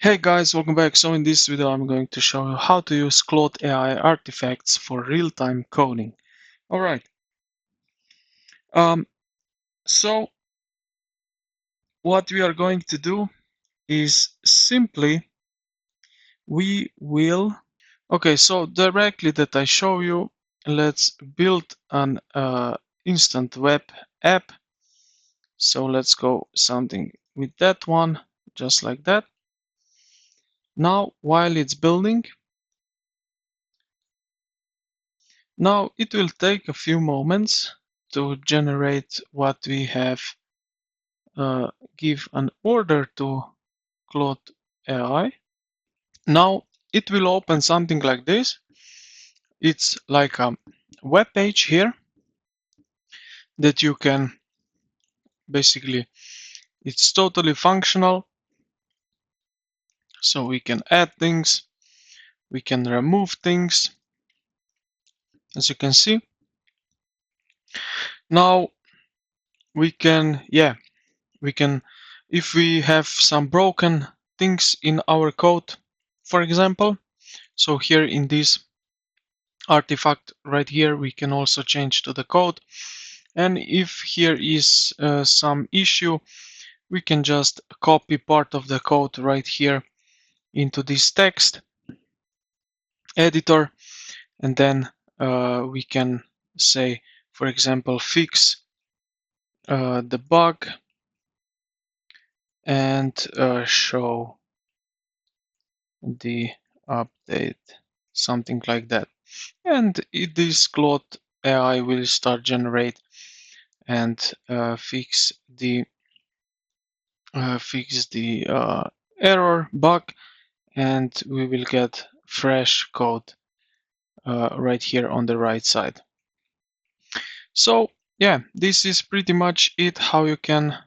Hey guys, welcome back. So in this video I'm going to show you how to use Claude AI artifacts for real-time coding. Alright, um, so what we are going to do is simply we will... Okay, so directly that I show you, let's build an instant web app. So let's go something with that one, just like that. Now, while it's building, now it will take a few moments to generate what we have give an order to Claude AI. Now it will open something like this. It's like a web page here that you can basically, it's totally functional. So we can add things, we can remove things, as you can see. Now we can, if we have some broken things in our code, for example, so here in this artifact right here, we can also change to the code. And if here is some issue, we can just copy part of the code right here into this text editor. And then we can say, for example, fix the bug and show the update, something like that. And this Claude AI will start generate and fix the error bug, and we will get fresh code right here on the right side. So yeah, this is pretty much it, how you can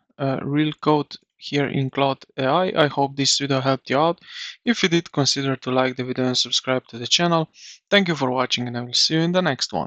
real code here in Claude AI. I hope this video helped you out. If you did, consider to like the video and subscribe to the channel. Thank you for watching, and I will see you in the next one.